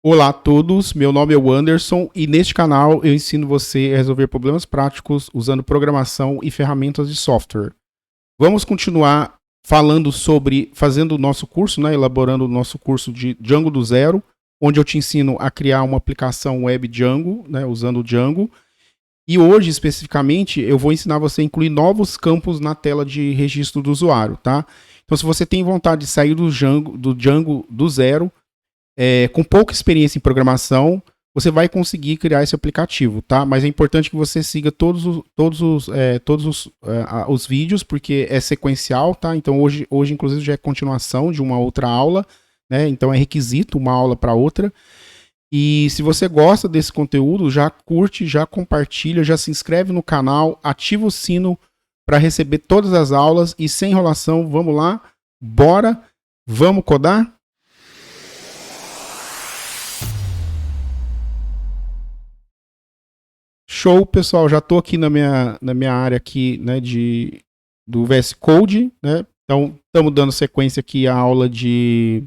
Olá a todos, meu nome é o Anderson e neste canal eu ensino você a resolver problemas práticos usando programação e ferramentas de software. Vamos continuar falando sobre, fazendo o nosso curso, elaborando o nosso curso de Django do zero, onde eu te ensino a criar uma aplicação web Django, usando o Django. E hoje, especificamente, eu vou ensinar você a incluir novos campos na tela de registro do usuário, tá? Então, se você tem vontade de sair do Django do zero, com pouca experiência em programação, você vai conseguir criar esse aplicativo, tá? Mas é importante que você siga todos os vídeos, porque é sequencial, tá? Então hoje, inclusive, já é continuação de uma outra aula, né? Então é requisito uma aula para outra. E se você gosta desse conteúdo, já curte, já compartilha, já se inscreve no canal, ativa o sino para receber todas as aulas e sem enrolação, vamos lá, bora, vamos codar? Show, pessoal, já estou aqui na minha área aqui, né, do VS Code, né? Então, estamos dando sequência aqui à aula de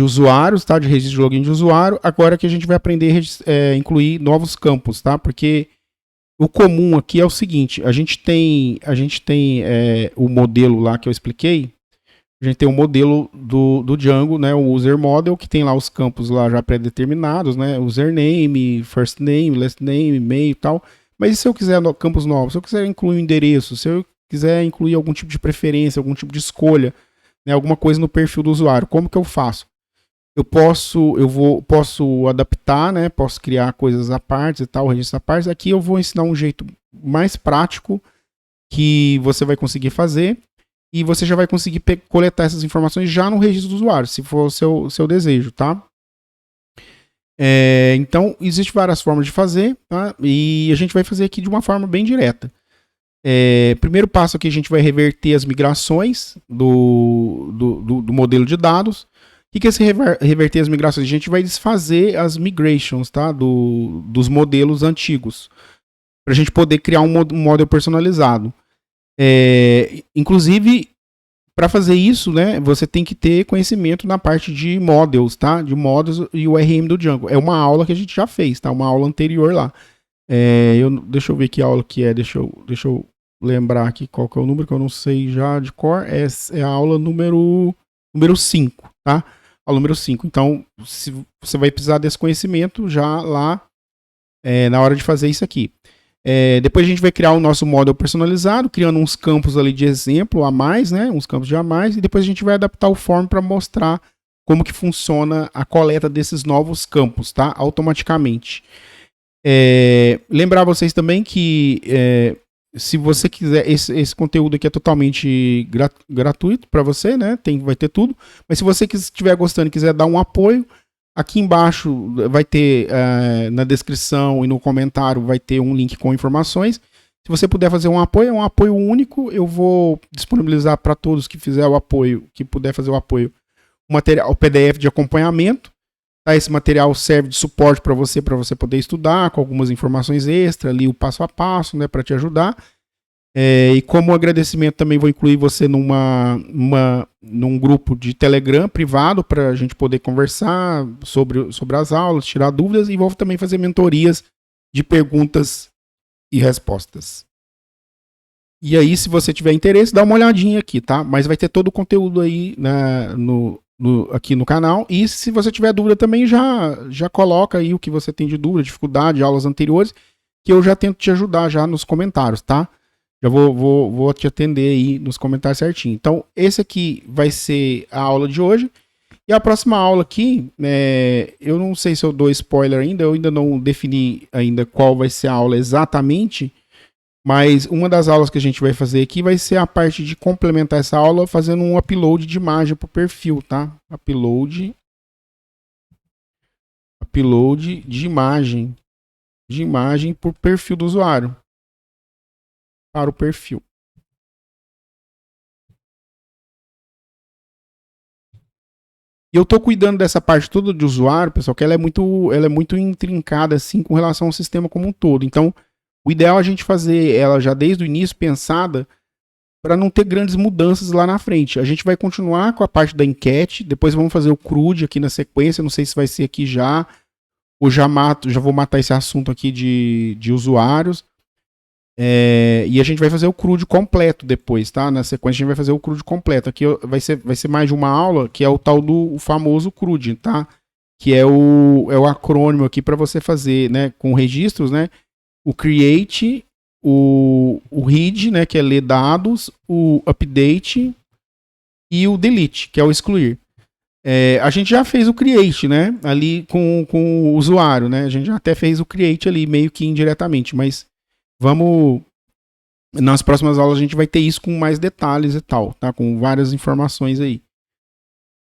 usuários, tá? De registro de login de usuário. Agora que a gente vai aprender a incluir novos campos, tá? Porque o comum aqui é o seguinte, a gente tem o modelo lá que eu expliquei. A gente tem um modelo do Django, né, o user model, que tem lá os campos lá já pré-determinados, né, username, first name, last name, e-mail e tal. Mas e se eu quiser campos novos? Se eu quiser incluir um endereço, se eu quiser incluir algum tipo de preferência, algum tipo de escolha, né, alguma coisa no perfil do usuário, como que eu faço? Eu posso adaptar, né, posso criar coisas à parte e tal, registro à parte. Aqui eu vou ensinar um jeito mais prático que você vai conseguir fazer. E você já vai conseguir coletar essas informações já no registro do usuário, se for o seu desejo, tá? Então, existem várias formas de fazer, tá? E a gente vai fazer aqui de uma forma bem direta. Primeiro passo aqui, a gente vai reverter as migrações do modelo de dados. O que é esse reverter as migrações? A gente vai desfazer as migrations, tá? Dos modelos antigos, para a gente poder criar um modelo personalizado. Inclusive, para fazer isso, né, você tem que ter conhecimento na parte de models, tá? De models e o RM do Django. É uma aula que a gente já fez, tá? Uma aula anterior lá. Deixa eu ver que aula que é. Deixa eu lembrar aqui qual que é o número, que eu não sei já de cor. É a aula número 5, tá? Aula número 5. Então, você vai precisar desse conhecimento já lá na hora de fazer isso aqui. Depois a gente vai criar o nosso model personalizado, criando uns campos ali de exemplo a mais, né? Uns campos de a mais, e depois a gente vai adaptar o form para mostrar como que funciona a coleta desses novos campos, tá? Automaticamente. Lembrar vocês também que se você quiser, esse conteúdo aqui é totalmente gratuito para você, né? Vai ter tudo. Mas se você estiver gostando e quiser dar um apoio, aqui embaixo vai ter, na descrição e no comentário, vai ter um link com informações. Se você puder fazer um apoio único, eu vou disponibilizar para todos que fizer o apoio, que puder fazer o apoio, o PDF de acompanhamento. Tá? Esse material serve de suporte para você poder estudar, com algumas informações extras, ali o passo a passo, né, para te ajudar. E como agradecimento também vou incluir você num grupo de Telegram privado para a gente poder conversar sobre as aulas, tirar dúvidas, e vou também fazer mentorias de perguntas e respostas. E aí, se você tiver interesse, dá uma olhadinha aqui, tá? Mas vai ter todo o conteúdo aí aqui no canal. E se você tiver dúvida também, já coloca aí o que você tem de dúvida, dificuldade, aulas anteriores, que eu já tento te ajudar já nos comentários, tá? Já vou te atender aí nos comentários certinho. Então, esse aqui vai ser a aula de hoje. E a próxima aula aqui, eu não sei se eu dou spoiler ainda, eu ainda não defini ainda qual vai ser a aula exatamente, mas uma das aulas que a gente vai fazer aqui vai ser a parte de complementar essa aula fazendo um upload de imagem para o perfil, tá? Upload de imagem para o perfil do usuário. Para o perfil. E eu estou cuidando dessa parte toda de usuário, pessoal, que ela é muito intrincada assim com relação ao sistema como um todo. Então, o ideal é a gente fazer ela já desde o início pensada para não ter grandes mudanças lá na frente. A gente vai continuar com a parte da enquete, depois vamos fazer o CRUD aqui na sequência, não sei se vai ser aqui já, ou já vou matar esse assunto aqui de usuários. E a gente vai fazer o CRUD completo depois, tá? Na sequência a gente vai fazer o CRUD completo. Aqui vai ser mais de uma aula, que é o tal do famoso CRUD, tá? Que é o acrônimo aqui para você fazer, né? Com registros, né? O create, o read, né? Que é ler dados, o update e o delete, que é o excluir. A gente já fez o create, né? Ali com o usuário, né? A gente já até fez o create ali, meio que indiretamente, mas nas próximas aulas a gente vai ter isso com mais detalhes e tal, tá? Com várias informações aí.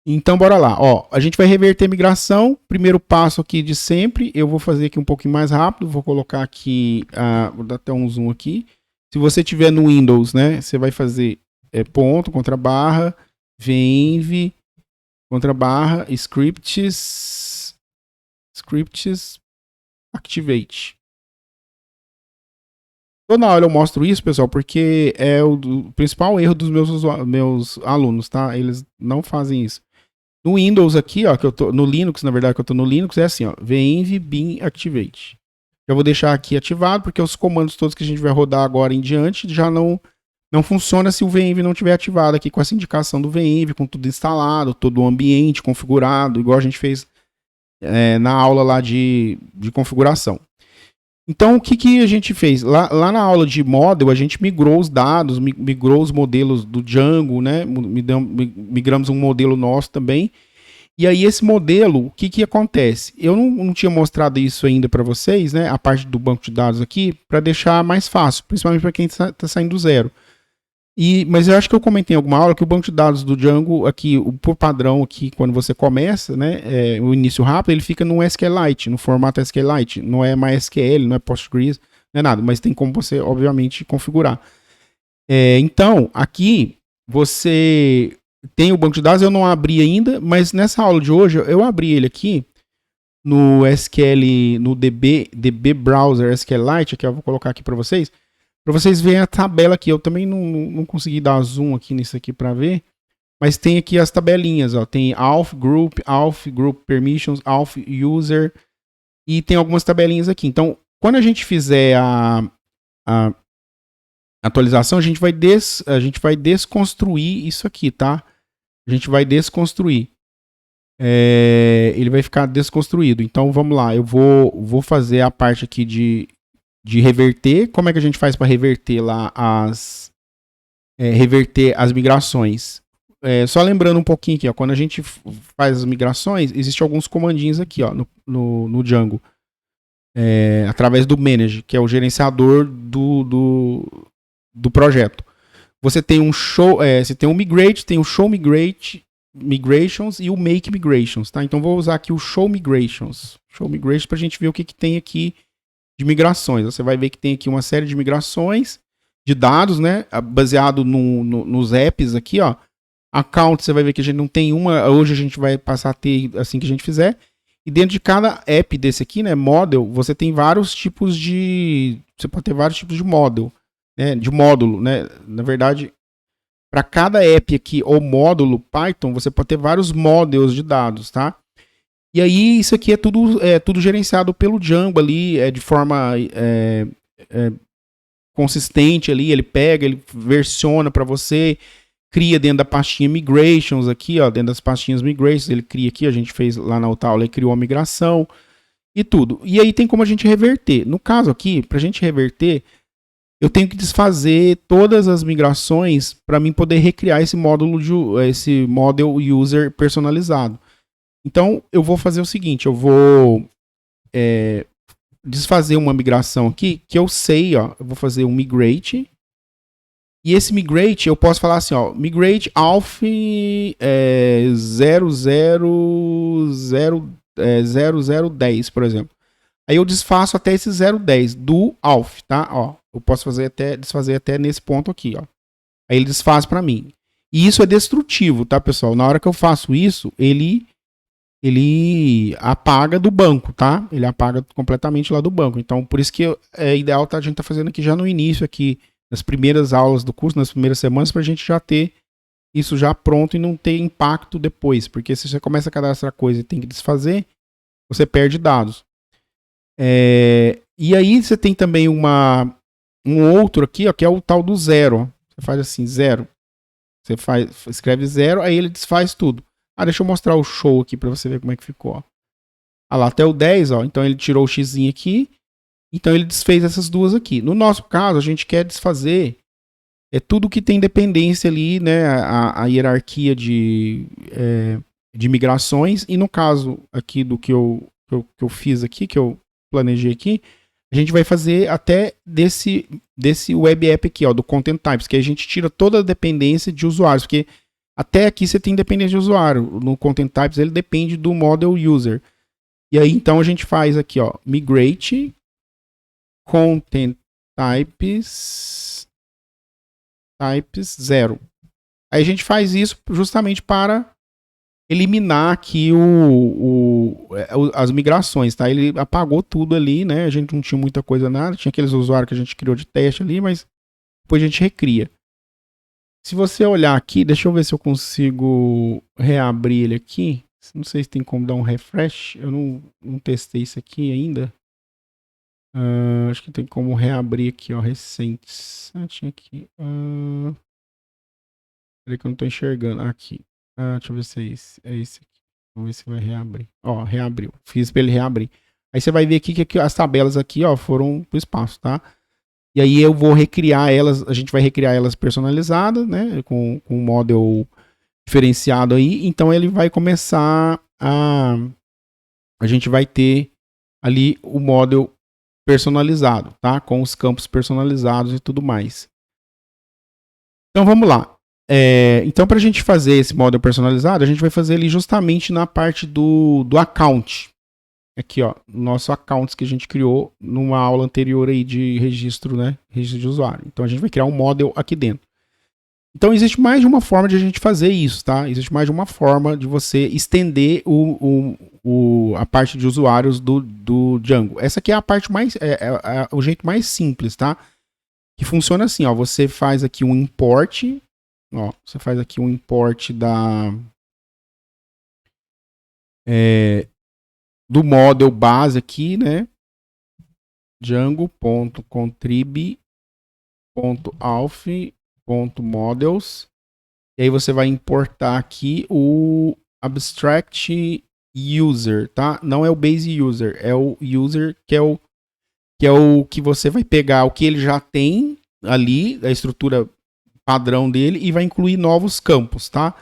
Então, bora lá. Ó, a gente vai reverter migração. Primeiro passo aqui de sempre. Eu vou fazer aqui um pouquinho mais rápido. Vou colocar aqui, vou dar até um zoom aqui. Se você tiver no Windows, né? Você vai fazer ponto, contra barra, venv, contra barra, scripts, activate. Toda hora eu mostro isso, pessoal, porque é o principal erro dos meus alunos, tá? Eles não fazem isso. No Windows aqui, ó, que eu tô no Linux, na verdade, que eu tô no Linux, é assim, ó, venv bin activate. Eu vou deixar aqui ativado, porque os comandos todos que a gente vai rodar agora em diante já não funciona se o venv não tiver ativado aqui com essa indicação do venv, com tudo instalado, todo o ambiente configurado, igual a gente fez na aula lá de configuração. Então, o que a gente fez? Lá na aula de model, a gente migrou os dados, migrou os modelos do Django, né? Migramos um modelo nosso também. E aí, esse modelo, o que acontece? Eu não tinha mostrado isso ainda para vocês, né? A parte do banco de dados aqui, para deixar mais fácil, principalmente para quem está saindo do zero. Mas eu acho que eu comentei em alguma aula que o banco de dados do Django, aqui, por padrão, aqui, quando você começa, né, o início rápido, ele fica no SQLite, no formato SQLite. Não é MySQL, não é Postgres, não é nada, mas tem como você, obviamente, configurar. Então, aqui, você tem o banco de dados, eu não abri ainda, mas nessa aula de hoje, eu abri ele aqui no SQL, no DB Browser SQLite, aqui eu vou colocar aqui para vocês verem a tabela aqui. Eu também não consegui dar zoom aqui nisso aqui para ver, mas tem aqui as tabelinhas, ó. Tem auth group permissions, auth user, e tem algumas tabelinhas aqui. Então, quando a gente fizer a atualização, a gente vai desconstruir isso aqui, tá? A gente vai desconstruir. Ele vai ficar desconstruído. Então, vamos lá. Eu vou fazer a parte aqui de reverter. Como é que a gente faz para reverter lá reverter as migrações? Só lembrando um pouquinho aqui, ó, quando a gente faz as migrações, existem alguns comandinhos aqui, ó, no Django, através do manage, que é o gerenciador do projeto. Você tem um show, você tem um migrate, tem o show migrations e o make migrations, tá? Então vou usar aqui o show migrations para a gente ver o que tem aqui de migrações. Você vai ver que tem aqui uma série de migrações de dados, né? Baseado nos apps aqui, ó. Account, você vai ver que a gente não tem uma. Hoje a gente vai passar a ter assim que a gente fizer. E dentro de cada app desse aqui, né? Model, você tem vários tipos de. Você pode ter vários tipos de model, né? De módulo, né? Na verdade, para cada app aqui ou módulo Python, você pode ter vários models de dados, tá? E aí, isso aqui é tudo gerenciado pelo Django ali, de forma consistente ali. Ele pega, ele versiona para você, cria dentro da pastinha Migrations aqui, ó, dentro das pastinhas Migrations, ele cria aqui, a gente fez lá na outra aula, ele criou a migração e tudo. E aí tem como a gente reverter. No caso aqui, para a gente reverter, eu tenho que desfazer todas as migrações para mim poder recriar esse model user personalizado. Então, eu vou fazer o seguinte, eu vou desfazer uma migração aqui, que eu sei, ó, eu vou fazer um migrate, e esse migrate, eu posso falar assim, ó, migrate auth 0010, por exemplo. Aí eu desfaço até esse 010 do auth, tá? Ó, eu posso desfazer até nesse ponto aqui, ó. Aí ele desfaz para mim. E isso é destrutivo, tá, pessoal? Na hora que eu faço isso, ele apaga do banco, tá? Ele apaga completamente lá do banco. Então, por isso que é ideal a gente tá fazendo aqui já no início aqui nas primeiras aulas do curso, nas primeiras semanas, para a gente já ter isso já pronto e não ter impacto depois. Porque se você começa a cadastrar coisa e tem que desfazer, você perde dados. E aí você tem também um outro aqui, ó, que é o tal do zero. Você faz assim, zero. Você escreve zero, aí ele desfaz tudo. Deixa eu mostrar o show aqui para você ver como é que ficou. Ó. Lá, até o 10, ó. Então ele tirou o x aqui. Então ele desfez essas duas aqui. No nosso caso, a gente quer desfazer tudo que tem dependência ali, né? A hierarquia de migrações. E no caso aqui do que eu fiz aqui, que eu planejei aqui, a gente vai fazer até desse web app aqui, ó, do Content Types, que a gente tira toda a dependência de usuários, porque até aqui você tem dependência de usuário. No Content Types ele depende do model user. E aí então a gente faz aqui, ó, migrate Content Types 0. Aí a gente faz isso justamente para eliminar aqui as migrações, tá? Ele apagou tudo ali, né? A gente não tinha muita coisa nada, tinha aqueles usuários que a gente criou de teste ali, mas depois a gente recria. Se você olhar aqui, deixa eu ver se eu consigo reabrir ele aqui. Não sei se tem como dar um refresh, eu não testei isso aqui ainda. Acho que tem como reabrir aqui, ó, recentes. Tinha aqui. Peraí que eu não tô enxergando. Aqui. Deixa eu ver se é esse. É esse aqui. Vamos ver se vai reabrir. Ó, reabriu. Fiz pra ele reabrir. Aí você vai ver aqui que as tabelas aqui, ó, foram pro espaço, tá? E aí eu vou recriar elas, a gente vai recriar elas personalizadas, né? Com um model diferenciado aí. Então ele vai começar a gente vai ter ali o model personalizado, tá? Com os campos personalizados e tudo mais. Então vamos lá. Então, para a gente fazer esse model personalizado, a gente vai fazer ele justamente na parte do account. Aqui, ó, nosso accounts que a gente criou numa aula anterior aí de registro, né? Registro de usuário. Então, a gente vai criar um model aqui dentro. Então, existe mais de uma forma de a gente fazer isso, tá? Existe mais de uma forma de você estender a parte de usuários do Django. Essa aqui é a parte mais, o jeito mais simples, tá? Que funciona assim, ó. Você faz aqui um import. Ó, você faz aqui um import do model base aqui, né? Django.contrib.auth.models. E aí você vai importar aqui o abstract user, tá? Não é o base user, é o user que é o que você vai pegar o que ele já tem ali, a estrutura padrão dele, e vai incluir novos campos, tá?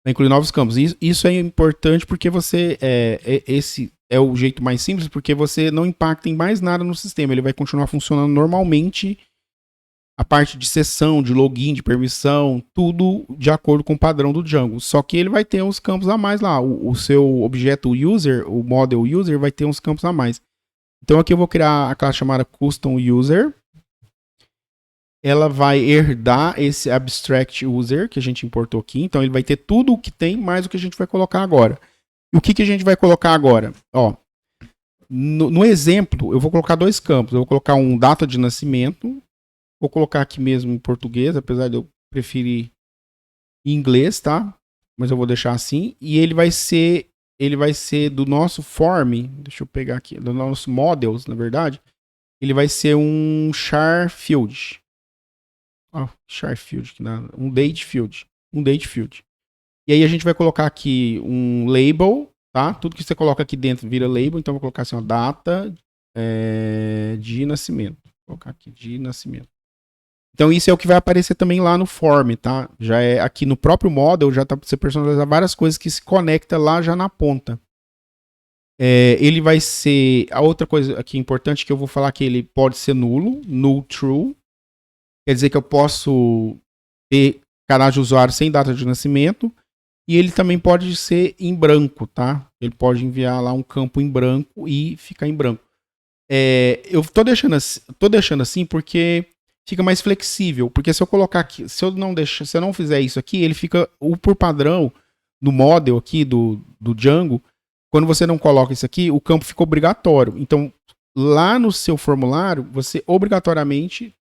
Vai incluir novos campos. Isso é importante porque você esse é o jeito mais simples, porque você não impacta em mais nada no sistema. Ele vai continuar funcionando normalmente. A parte de sessão, de login, de permissão, tudo de acordo com o padrão do Django. Só que ele vai ter uns campos a mais lá. O seu objeto user, o model user, vai ter uns campos a mais. Então aqui eu vou criar a classe chamada custom user. Ela vai herdar esse abstract user que a gente importou aqui. Então ele vai ter tudo o que tem, mais o que a gente vai colocar agora. E o que a gente vai colocar agora? Ó, no exemplo, eu vou colocar dois campos. Eu vou colocar um data de nascimento. Vou colocar aqui mesmo em português, apesar de eu preferir em inglês, tá? Mas eu vou deixar assim. E ele vai ser do nosso form. Deixa eu pegar aqui. Do nosso models, na verdade. Ele vai ser um char field. Char field, um date field. E aí a gente vai colocar aqui um label, tá? Tudo que você coloca aqui dentro vira label. Então eu vou colocar assim, ó, data de nascimento. Vou colocar aqui de nascimento. Então isso é o que vai aparecer também lá no form, tá? Já é aqui no próprio model, já tá para você personalizar várias coisas que se conecta lá já na ponta. Ele vai ser... A outra coisa aqui importante que eu vou falar que ele pode ser null true. Quer dizer que eu posso ter cadastro de usuário sem data de nascimento. E ele também pode ser em branco, tá? Ele pode enviar lá um campo em branco e ficar em branco. Eu tô deixando assim porque fica mais flexível. Porque se eu colocar aqui, se eu não fizer isso aqui, ele fica por padrão no model aqui do Django. Quando você não coloca isso aqui, o campo fica obrigatório. Então, lá no seu formulário, você obrigatoriamente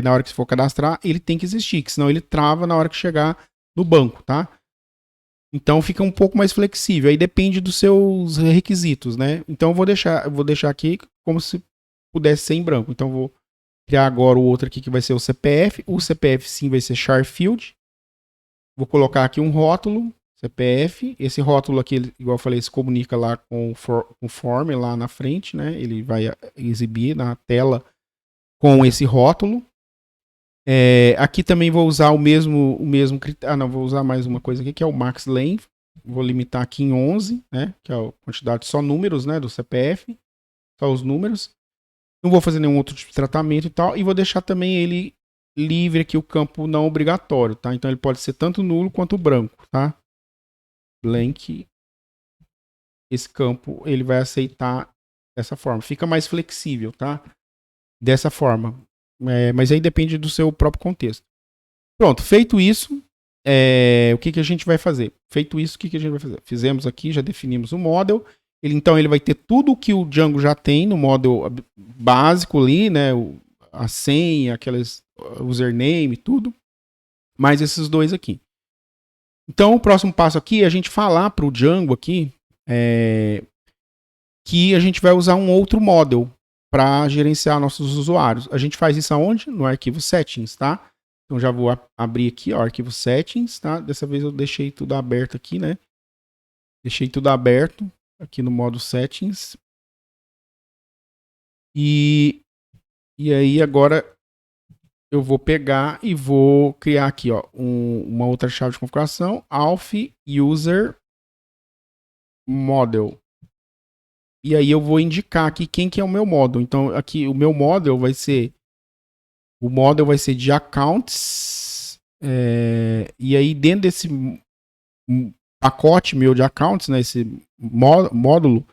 na hora que você for cadastrar, ele tem que existir, que senão ele trava na hora que chegar no banco, tá? Então fica um pouco mais flexível. Aí depende dos seus requisitos, né? Então eu vou deixar aqui como se pudesse ser em branco. Então eu vou criar agora o outro aqui que vai ser o CPF. O CPF sim vai ser Charfield. Vou colocar aqui um rótulo, CPF. Esse rótulo aqui, igual eu falei, se comunica lá com o form lá na frente, né? Ele vai exibir na tela com esse rótulo. Aqui também vou usar o mesmo critério. Não, vou usar mais uma coisa aqui, que é o max length. Vou limitar aqui em 11, né? Que é a quantidade, só números, né? Do CPF. Só os números. Não vou fazer nenhum outro tipo de tratamento e tal. E vou deixar também ele livre aqui, o campo não obrigatório, tá? Então ele pode ser tanto nulo quanto branco, tá? Blank. Esse campo ele vai aceitar dessa forma. Fica mais flexível, tá? Dessa forma. Mas aí depende do seu próprio contexto. Pronto, feito isso, o que a gente vai fazer? Feito isso, o que a gente vai fazer? Fizemos aqui, já definimos o model. Então ele vai ter tudo o que o Django já tem no model básico ali, né? A senha, aquelas username, tudo. Mais esses dois aqui. Então o próximo passo aqui é a gente falar para o Django aqui que a gente vai usar um outro model para gerenciar nossos usuários. A gente faz isso aonde? No arquivo settings, tá? Então já vou abrir aqui, ó, arquivo settings, tá? Dessa vez eu deixei tudo aberto aqui, né? Deixei tudo aberto aqui no modo settings. E aí agora eu vou pegar e vou criar aqui, ó, uma outra chave de configuração, auth user model. E aí eu vou indicar aqui quem que é o meu model. Então aqui o meu model vai ser de accounts. E aí dentro desse pacote meu de accounts, né, esse módulo,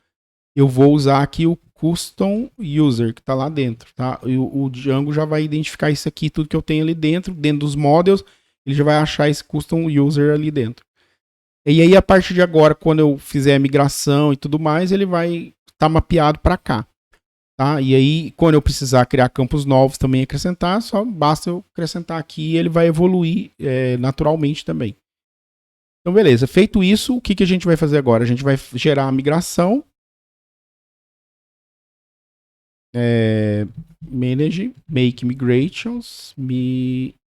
eu vou usar aqui o custom user que está lá dentro, tá? E o Django já vai identificar isso aqui, tudo que eu tenho ali dentro dos models, ele já vai achar esse custom user ali dentro. E aí a partir de agora, quando eu fizer a migração e tudo mais, ele vai estar mapeado para cá. Tá? E aí, quando eu precisar criar campos novos também acrescentar, só basta eu acrescentar aqui e ele vai evoluir naturalmente também. Então, beleza. Feito isso, o que a gente vai fazer agora? A gente vai gerar a migração. Manage, make migrations,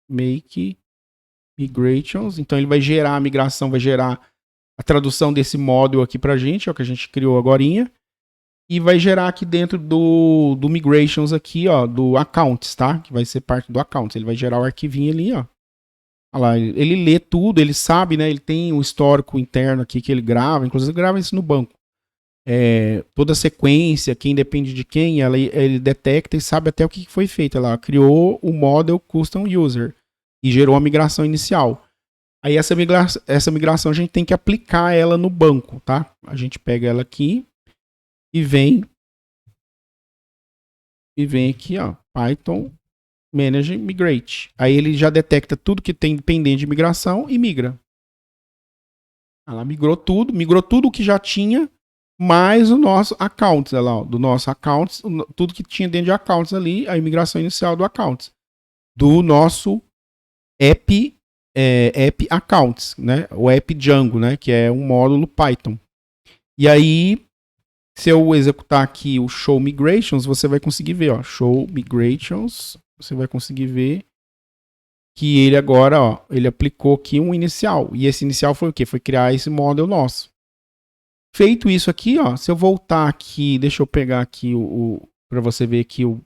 make migrations. Então, ele vai gerar a migração, vai gerar a tradução desse módulo aqui pra gente, é o que a gente criou agorinha. E vai gerar aqui dentro do migrations aqui, ó, do accounts, tá? Que vai ser parte do accounts. Ele vai gerar o arquivinho ali, ó. Olha lá, ele lê tudo, ele sabe, né? Ele tem um histórico interno aqui que ele grava, inclusive grava isso no banco. Toda a sequência, quem depende de quem, ele detecta e sabe até o que foi feito. Ela criou o model custom user e gerou a migração inicial. Aí essa migração a gente tem que aplicar ela no banco, tá? A gente pega ela aqui e vem aqui, ó, Python Manage Migrate. Aí ele já detecta tudo que tem pendente de migração e migra. Ela migrou tudo que já tinha, mais o nosso accounts, olha lá, ó, do nosso accounts, tudo que tinha dentro de accounts ali, a migração inicial do accounts. Do nosso app accounts, né? O app Django, né? Que é um módulo Python. E aí, se eu executar aqui o show migrations, você vai conseguir ver, ó, show migrations, você vai conseguir ver que ele agora, ó, ele aplicou aqui um inicial. E esse inicial foi o quê? Foi criar esse model nosso. Feito isso aqui, ó, se eu voltar aqui, deixa eu pegar aqui para você ver aqui o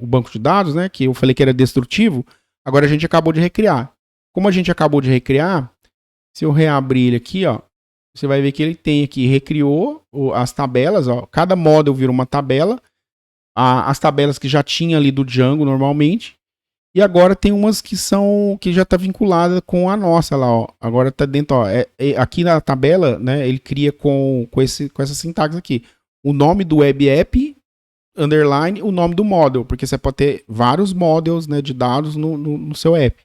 banco de dados, né, que eu falei que era destrutivo, agora a gente acabou de recriar. Como a gente acabou de recriar, se eu reabrir ele aqui, ó, você vai ver que ele tem aqui, recriou as tabelas, ó, cada model vira uma tabela, as tabelas que já tinha ali do Django normalmente, e agora tem umas que já está vinculada com a nossa lá, ó. Agora está dentro, ó, aqui na tabela, né, ele cria com essa sintaxe aqui, o nome do web app, underline, o nome do model, porque você pode ter vários models, né, de dados no seu app,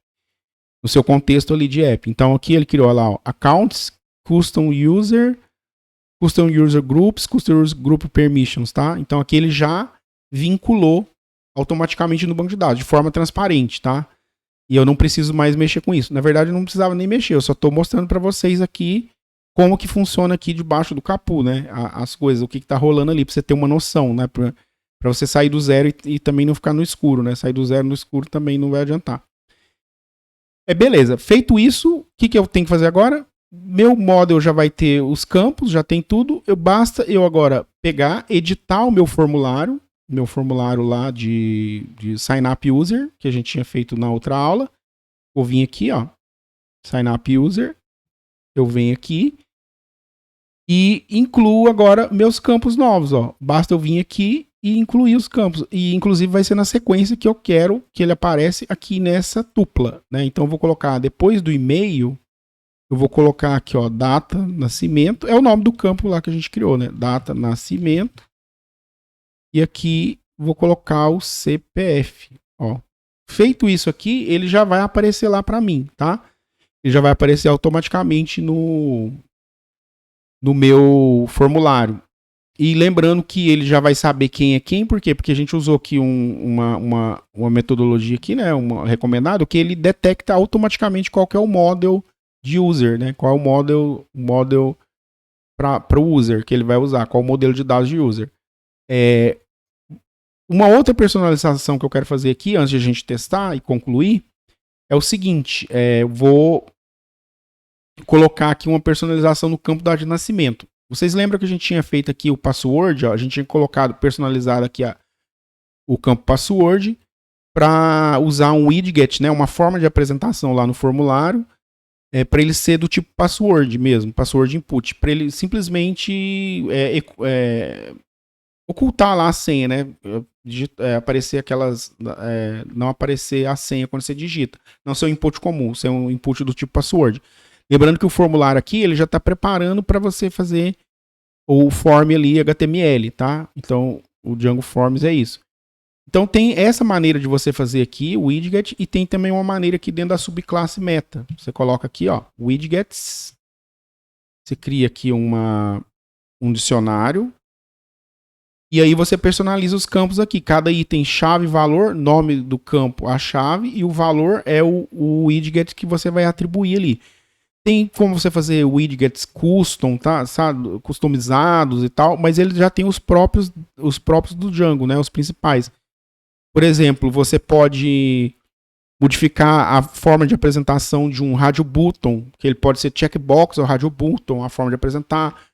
no seu contexto ali de app. Então aqui ele criou lá, ó, accounts, custom user groups, custom user group permissions, tá? Então aqui ele já vinculou automaticamente no banco de dados, de forma transparente, tá? E eu não preciso mais mexer com isso. Na verdade, eu não precisava nem mexer, eu só estou mostrando para vocês aqui como que funciona aqui debaixo do capô, né? As coisas, o que está rolando ali, para você ter uma noção, né? Para você sair do zero e também não ficar no escuro, né? Sair do zero no escuro também não vai adiantar. Beleza. Feito isso, o que eu tenho que fazer agora? Meu model já vai ter os campos, já tem tudo. Basta eu agora pegar, editar o meu formulário lá de sign up user, que a gente tinha feito na outra aula. Vou vir aqui, ó, sign up user. Eu venho aqui e incluo agora meus campos novos, ó. Basta eu vir aqui e incluir os campos. E inclusive vai ser na sequência que eu quero que ele apareça aqui nessa tupla, né? Então eu vou colocar depois do e-mail, eu vou colocar aqui, ó, data, nascimento, é o nome do campo lá que a gente criou, né? Data, nascimento. E aqui vou colocar o CPF, ó. Feito isso aqui, ele já vai aparecer lá para mim, tá? Ele já vai aparecer automaticamente no meu formulário. E lembrando que ele já vai saber quem é quem, por quê? Porque a gente usou aqui uma metodologia aqui, né? Recomendado, que ele detecta automaticamente qual que é o model de user, né? Qual é o model para o user que ele vai usar, qual é o modelo de dados de user. Uma outra personalização que eu quero fazer aqui, antes de a gente testar e concluir, é o seguinte, vou colocar aqui uma personalização no campo da data de nascimento. Vocês lembram que a gente tinha feito aqui o password? Ó, a gente tinha personalizado aqui o campo password para usar um widget, né, uma forma de apresentação lá no formulário, para ele ser do tipo password mesmo, password input, para ele simplesmente ocultar lá a senha, né? Aparecer aquelas. Não aparecer a senha quando você digita. Não ser um input comum, ser um input do tipo password. Lembrando que o formulário aqui ele já está preparando para você fazer o form ali HTML, tá? Então o Django Forms é isso. Então tem essa maneira de você fazer aqui o widget e tem também uma maneira aqui dentro da subclasse meta. Você coloca aqui, ó, widgets. Você cria aqui um dicionário. E aí você personaliza os campos aqui. Cada item chave, valor, nome do campo, a chave, e o valor é o widget que você vai atribuir ali. Tem como você fazer widgets custom, tá? Sabe? Customizados e tal, mas ele já tem os próprios do Django, né? Os principais. Por exemplo, você pode modificar a forma de apresentação de um radio button, que ele pode ser checkbox ou radio button, a forma de apresentar.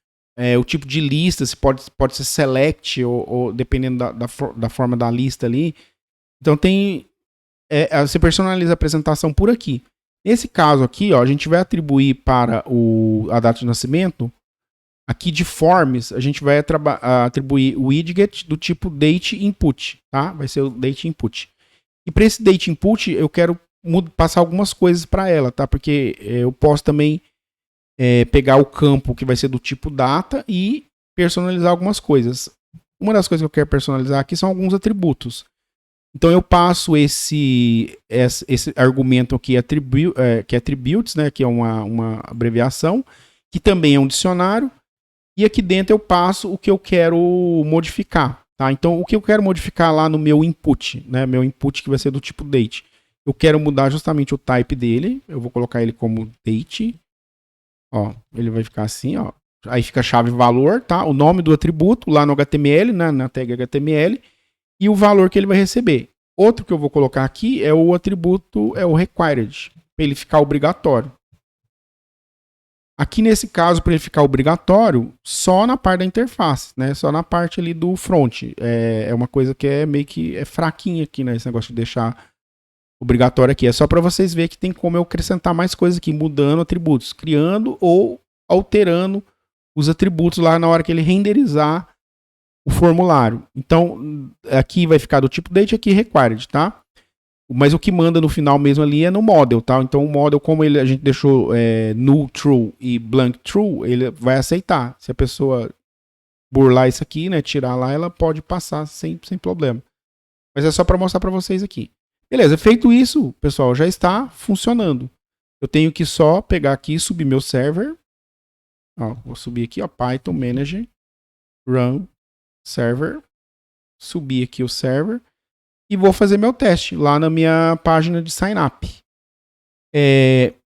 O tipo de lista, se pode ser select, ou dependendo da forma da lista ali. Então tem. Você personaliza a apresentação por aqui. Nesse caso aqui, ó, a gente vai atribuir para a data de nascimento. Aqui de forms, a gente vai atribuir o widget do tipo date input, tá? Vai ser o date input. E para esse date input, eu quero passar algumas coisas para ela, tá? Porque eu posso também pegar o campo que vai ser do tipo data e personalizar algumas coisas. Uma das coisas que eu quero personalizar aqui são alguns atributos. Então eu passo esse argumento aqui, que é attributes, né, que é uma abreviação, que também é um dicionário, e aqui dentro eu passo o que eu quero modificar. Tá? Então o que eu quero modificar lá no meu input, né, meu input que vai ser do tipo date, eu quero mudar justamente o type dele, eu vou colocar ele como date, ó, ele vai ficar assim, ó. Aí fica chave valor, tá? O nome do atributo lá no HTML, né, na tag HTML, e o valor que ele vai receber. Outro que eu vou colocar aqui é o atributo, o required, para ele ficar obrigatório. Aqui nesse caso, para ele ficar obrigatório, só na parte da interface, né? Só na parte ali do front. É uma coisa que é meio que fraquinha aqui, né? Esse negócio de deixar obrigatório aqui. É só para vocês verem que tem como eu acrescentar mais coisas aqui, mudando atributos, criando ou alterando os atributos lá na hora que ele renderizar o formulário. Então, aqui vai ficar do tipo date, aqui required, tá? Mas o que manda no final mesmo ali é no model, tá? Então o model, como a gente deixou null true e blank true, ele vai aceitar. Se a pessoa burlar isso aqui, né, tirar lá, ela pode passar sem problema. Mas é só para mostrar para vocês aqui. Beleza, feito isso, pessoal, já está funcionando. Eu tenho que só pegar aqui e subir meu server. Ó, vou subir aqui, ó, Python Manager, Run Server. Subir aqui o server. e vou fazer meu teste lá na minha página de sign up.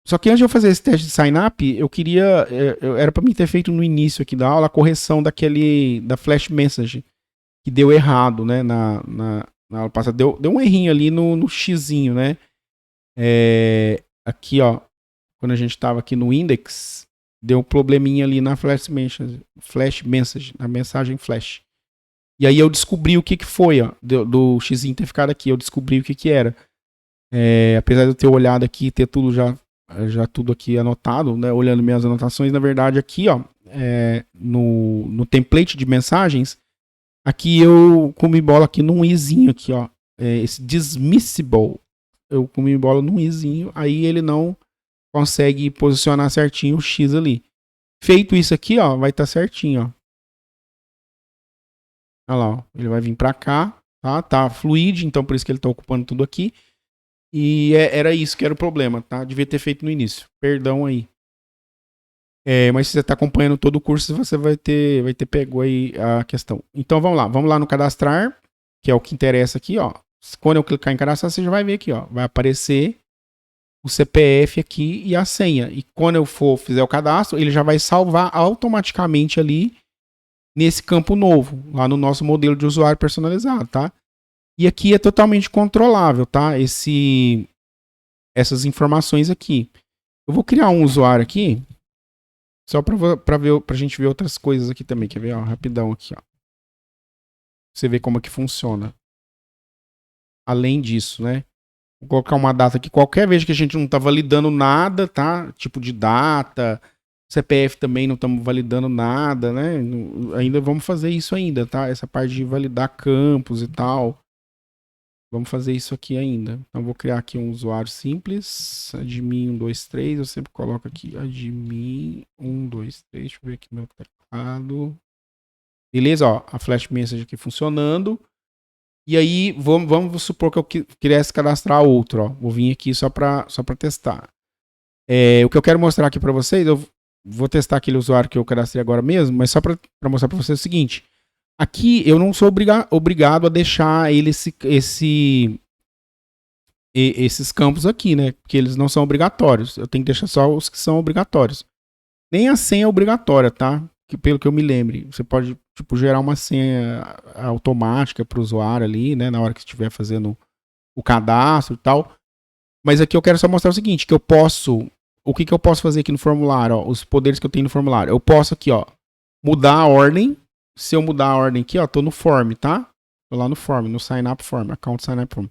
Só que antes de eu fazer esse teste de sign up, eu queria, era para mim ter feito no início aqui da aula a correção da flash message que deu errado, né, na aula passada. Deu um errinho ali no xizinho, né? Aqui, ó, quando a gente estava aqui no index, deu um probleminha ali na flash message, na mensagem flash. E aí eu descobri o que foi, ó, do xizinho ter ficado aqui, eu descobri o que era. Apesar de eu ter olhado aqui e ter tudo já tudo aqui anotado, né, olhando minhas anotações, na verdade aqui, ó, no template de mensagens, aqui eu comi bola aqui num izinho aqui, ó, esse dismissible, eu comi bola num izinho, aí ele não consegue posicionar certinho o X ali. Feito isso aqui, ó, vai estar certinho, ó. Olha lá, ó, ele vai vir para cá, tá fluid, então por isso que ele tá ocupando tudo aqui. E era isso que era o problema, tá? Devia ter feito no início. Perdão aí. Mas se você está acompanhando todo o curso, você vai ter pego aí a questão. Então vamos lá no cadastrar, que é o que interessa aqui, ó. Quando eu clicar em cadastrar, você já vai ver aqui, ó. Vai aparecer o CPF aqui e a senha. E quando eu fizer o cadastro, ele já vai salvar automaticamente ali nesse campo novo, lá no nosso modelo de usuário personalizado, tá? E aqui é totalmente controlável, tá? Essas informações aqui. Eu vou criar um usuário aqui, só pra gente ver outras coisas aqui também. Quer ver? Ó, rapidão aqui, ó. Você vê como é que funciona. Além disso, né? Vou colocar uma data aqui. Qualquer vez que a gente não tá validando nada, tá? Tipo de data. CPF também não estamos validando nada, né? Ainda vamos fazer isso ainda, tá? Essa parte de validar campos e tal. Vamos fazer isso aqui ainda. Então vou criar aqui um usuário simples. Admin 123. Eu sempre coloco aqui admin 123. Deixa eu ver aqui meu teclado. Beleza, ó. A flash message aqui funcionando. E aí, vamos supor que eu quisesse cadastrar outro, ó. Vou vir aqui só para testar. O que eu quero mostrar aqui para vocês, eu vou testar aquele usuário que eu cadastrei agora mesmo, mas só para mostrar para vocês o seguinte. Aqui eu não sou obrigado a deixar esses campos aqui, né? Porque eles não são obrigatórios. Eu tenho que deixar só os que são obrigatórios. Nem a senha é obrigatória, tá? Pelo que eu me lembre. Você pode, tipo, gerar uma senha automática para o usuário ali, né? Na hora que estiver fazendo o cadastro e tal. Mas aqui eu quero só mostrar o seguinte, que eu posso... O que eu posso fazer aqui no formulário, ó? Os poderes que eu tenho no formulário. Eu posso aqui, ó, mudar a ordem. Se eu mudar a ordem aqui, ó, tô no form, tá? Tô lá no form, no sign up form, account sign up form.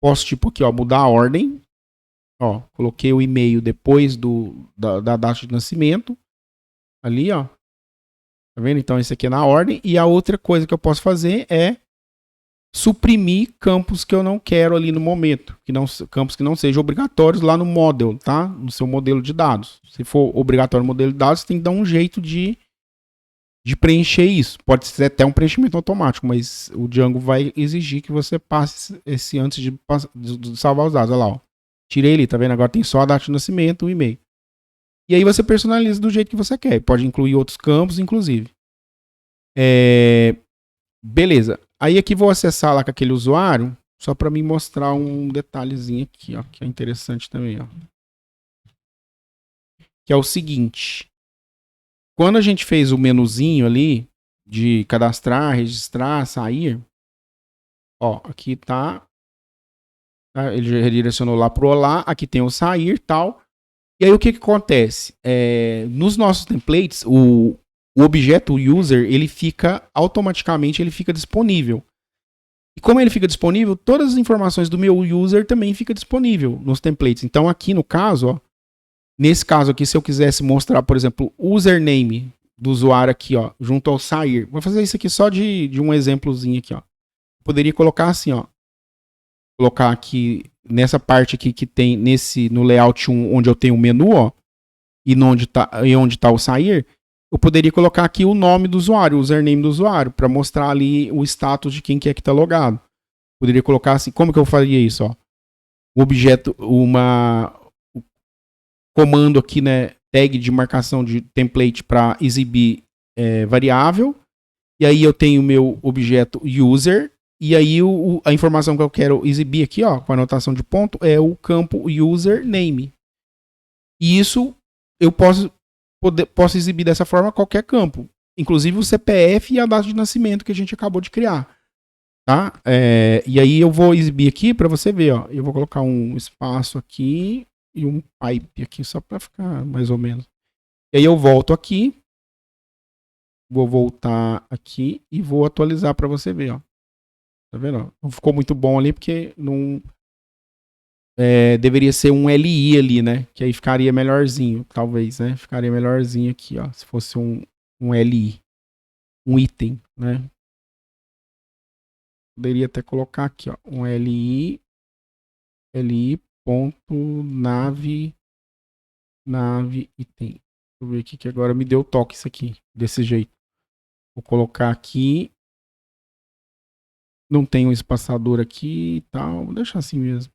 Posso, tipo, aqui, ó, mudar a ordem. Ó, coloquei o e-mail depois da data de nascimento. Ali, ó. Tá vendo? Então, esse aqui é na ordem. E a outra coisa que eu posso fazer é suprimir campos que eu não quero ali no momento. Campos que não sejam obrigatórios lá no model, tá? No seu modelo de dados. Se for obrigatório no modelo de dados, você tem que dar um jeito de preencher isso. Pode ser até um preenchimento automático, mas o Django vai exigir que você passe esse antes de salvar os dados. Olha lá, ó. Tirei ele, tá vendo? Agora tem só a data de nascimento e o e-mail. E aí você personaliza do jeito que você quer. Pode incluir outros campos, inclusive. Beleza. Aí aqui vou acessar lá com aquele usuário, só para me mostrar um detalhezinho aqui, ó, que é interessante também, ó. Que é o seguinte. Quando a gente fez o menuzinho ali de cadastrar, registrar, sair, ó, aqui tá, ele redirecionou lá pro olá, aqui tem o sair e tal. E aí o que acontece? Nos nossos templates, o objeto user, ele fica automaticamente, ele fica disponível. E como ele fica disponível, todas as informações do meu user também fica disponível nos templates. Então aqui no caso, ó, nesse caso aqui, se eu quisesse mostrar, por exemplo, o username do usuário aqui, ó, junto ao sair. Vou fazer isso aqui só de um exemplozinho aqui, ó. Poderia colocar assim, ó. Colocar aqui, nessa parte aqui que tem, no layout 1, onde eu tenho o menu, ó, e onde tá o sair, eu poderia colocar aqui o nome do usuário, o username do usuário, para mostrar ali o status de quem que é que tá logado. Poderia colocar assim, como que eu faria isso, ó? O objeto, comando aqui, né, tag de marcação de template para exibir variável. E aí eu tenho o meu objeto user, E aí a informação que eu quero exibir aqui, ó, com a anotação de ponto, é o campo username. E isso eu posso exibir dessa forma qualquer campo, inclusive o CPF e a data de nascimento que a gente acabou de criar. Tá? E aí eu vou exibir aqui para você ver, ó. Eu vou colocar um espaço aqui e um pipe aqui só para ficar mais ou menos. E aí eu volto aqui, vou voltar aqui e vou atualizar para você ver, ó. Tá vendo? Não ficou muito bom ali porque não deveria ser um LI ali, né? Que aí ficaria melhorzinho, talvez, né? Ficaria melhorzinho aqui, ó. Se fosse um LI, um item, né? Poderia até colocar aqui, ó, um li ponto nave item. Deixa eu ver aqui que agora me deu toque isso aqui, desse jeito. Vou colocar aqui. Não tem um espaçador aqui e tal. Vou deixar assim mesmo.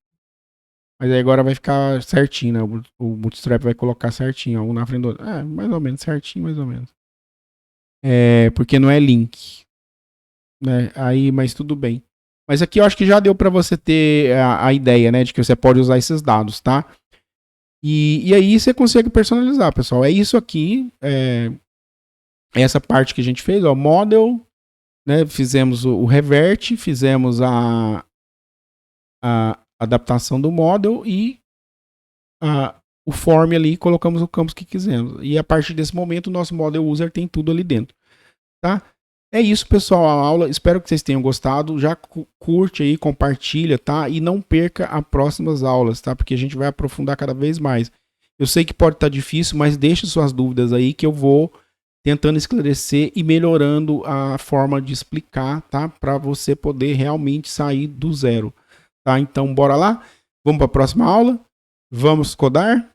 Mas aí agora vai ficar certinho, né? O Bootstrap vai colocar certinho, ó, um na frente do outro. Mais ou menos, certinho, mais ou menos. Porque não é link. Né? Aí, mas tudo bem. Mas aqui eu acho que já deu para você ter a ideia, né? De que você pode usar esses dados, tá? E aí você consegue personalizar, pessoal. É isso aqui. Essa parte que a gente fez, ó. Model, né? Fizemos o revert, fizemos a adaptação do model e o form ali, colocamos o campus que quisermos. E a partir desse momento, o nosso model user tem tudo ali dentro, tá? É isso, pessoal, a aula. Espero que vocês tenham gostado. Já curte aí, compartilha, tá? E não perca as próximas aulas, tá? Porque a gente vai aprofundar cada vez mais. Eu sei que pode estar difícil, mas deixe suas dúvidas aí que eu vou tentando esclarecer e melhorando a forma de explicar, tá? Para você poder realmente sair do zero, tá? Então, bora lá? Vamos para a próxima aula? Vamos codar?